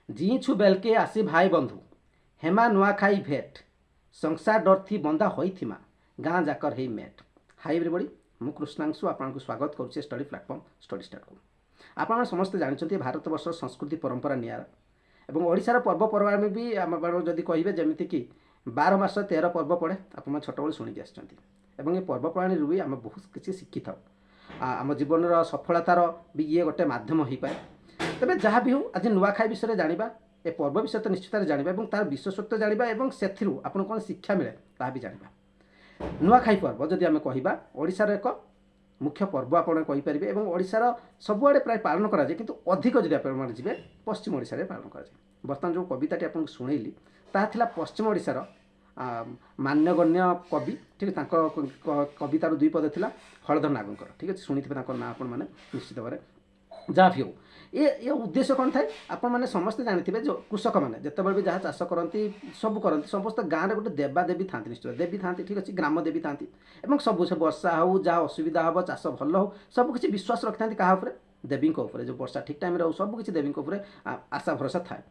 जीछु बेलके आसी भाई बंधु हेमा नुआखाई भेट संसार डरथी बंदा होइथिमा गाँ जाकर हेई मेट। हाई एवरीबॉडी मु कृष्णांशु आपको स्वागत करुचे स्टडी प्लाटफॉर्म स्टडी स्टार्ट को। आप समस्ते जानते भारत वर्ष संस्कृति परंपरा नियारा एवं ओडिशार पर्वपर्वाणी भी आम जदि कहे जमीती कि 12 मास 13 पर्व पड़े आप छोट बड़े शुणिकी आसुँच। ये पर्वपर्वाणी भी आम बहुत किसी शिखी था आम जीवन सफलतार भी ये गोटे मध्यम हो पाए। तेज जहाँ भी हो आज नुआखाई विषय जाना ए पर्व विषय तो निश्चित जाना और तार विशेषत्व जाना और से आपको कौन शिक्षा मिले ता भी जाना। नुआखाई पर्व जदि आम कह ओडिशार एक मुख्य पर्व आपरे और ओडिशार सबुआड़े प्राय पालन कराए कि अधिक जब आप जी पश्चिम ओडिशा रे पालन कराए। बर्तमान जो कविताटी आपको शुणेली ताला पश्चिम ओडिशार मान्यगण्य कवि ठीक है कवितार 2 पद थिला हलधर नागंकर ठीक अच्छे शुणी ना आपण मैंने निश्चित भाव जहाँ भी हो ये उद्देश्य कौन थाए आपण मैंने समस्ते जानते जो कृषक मैंने जितेबाला भी जहाँ चाष करती सब करती समस्त गाँव में गोटे देवादेवी था निश्चित देवी था ठीक अच्छे ग्राम देवी था और सब से वर्षा हो जहाँ असुविधा हम चाष भल हो सब किसी विश्वास रखी था क्या देवी जो वर्षा ठीक टाइम हो सब किसी देवी आशा भरोसा थाए।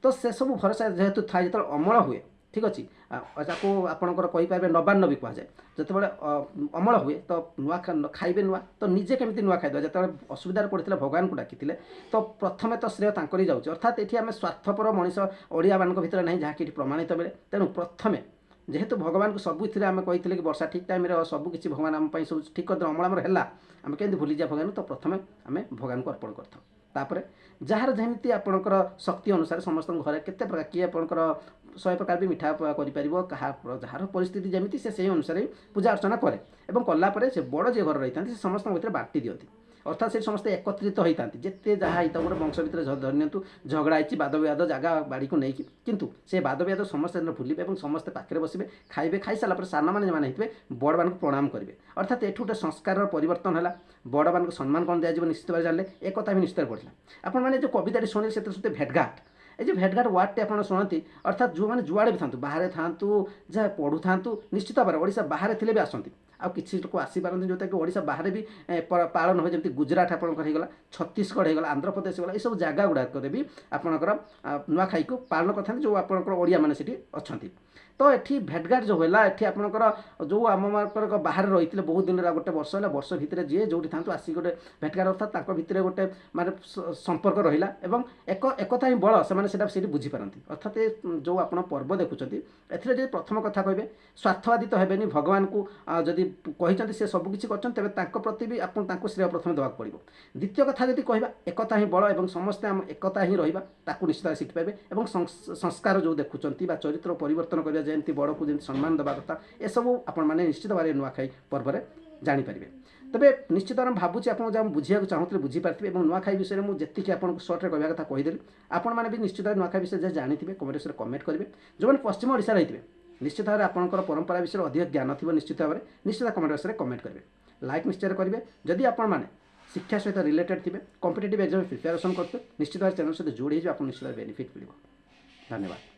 तो से सब भरोसा जेहेतु थाए जो अमल हुए ठीक अच्छे आपणकर कहीपर नवान्न भी कहुए जिते अमल हुए तो नुआ खाइबे नुआ तो निजे केमी नुआ खाइदेवा जो असुविधा पड़ता भगवान को डाकी तो प्रथमे तो श्रेय तांकरी जाऊँच अर्थात ये आम स्वार्थपर मनीष ओडिया मान भितर ना जहाँकि प्रमाणित मिले तेणु प्रथमे जेहेतु भगवान को सबुथिरे आम कही कि वर्षा ठीक टाइम सब किसी भगवान आम सब ठीक कर अमल आम है आम केमी भूली जा भगवान तो प्रथमे आम भगवान को अर्पण करता तापर जार जमी आपणकर शक्ति अनुसार समस्त घरे केते प्रकार किए आपणकर 100 प्रकार भी मिठा कर जार परिस्थिति जमी से अनुसार पूजा अर्चना करे और कलापर से बड़ जे घर रही था समस्त भर बांटी दिखती अर्थात से समस्त एकत्रित होता जिते जहाँ होता गोटे वंश भितर धरनियंतु झगड़ा होती वाद विवाद जगह बाड़ी को लेकिन किंतु से वाद विवाद समस्त भूलिए और समस्ते पाखे बसवे खाइबे खाई सारापर सान मैंने जो बड़ मान प्रणाम करेंगे अर्थात एठू गोटे संस्कार परिवर्तन है बड़ मान सम्मान कौन दिज्व निश्चित भाव जानले एक भी निश्चित बढ़ला। आपने जो कविता शुणे से भेटघाट ये भेटघाट वार्डटे आप शुणती अर्थात जो मैंने जुआड़े भी था बाहर था जहाँ पढ़ू था निश्चित भाव ओडिशा बाहर थे भी आसती आ किसी लोग आसीपारती जोटा कि ओडिशा बाहर भी पालन हुए जमी गुजरात आपंकर छत्तीसगढ़ होगा आंध्र प्रदेश होगा यू जगह गुड़ाक भी आपंकर नुआखाई को पालन करते जो आपंकर ओडिया मैंने से अच्छा। तो ये भेटघाट जो है ये आपंकर जो आम बाहर रही बहुत दिन गोटे वर्ष है वर्ष भितर जी जो था आसिक गोटे भेटघाट अर्थात भितर गोटे माने संपर्क रहा एकता ही बल से बुझीपारती अर्थात जो आप पर्व देखुं ए प्रथम कथा कहे स्वार्थवादी तो हेनी भगवान को जदि कही से सबकि कर प्रति भी आपको श्रेय प्रथम देवाक पड़ो। द्वितीय कथा जब कह एकता ही बल और समस्ते आम एकता ही रहा निश्चित शिखिपारे और संस्कार जो देखुं चरित्र परिवर्तन कर जमी बड़ को जमी सम्मान देवा कथा ये सब आपने निश्चित भाव नुआखाई पर्व में जानीपारे। तबे निश्चित भाव भावुँ आप जहाँ बुझा चाहूँगे बुझीपारे और नुआखाई विषय में जी आपको सर्ट्रे कहवा कथा कहीदेली आपण मैंने भी निश्चित भाव नुआखाई विषय जहाँ जानी कमेंट विषय कमेंट करेंगे जो मैंने पश्चिम ओडिशा रही निश्चित भाव आपंकर परंपरा विषय अधिक ज्ञान थी निश्चित भाव में निश्चित कमेंट विषय कमेंट करेंगे लाइक निश्चय करेंगे जदि आपने शिक्षा सहित रिलेटेड थे कॉम्पिटिटिव एग्जाम प्रिपेरेसन करते निश्चित भाव चैनल सहित जोड़ी आप निश्चित बेनिफिट मिले। धन्यवाद।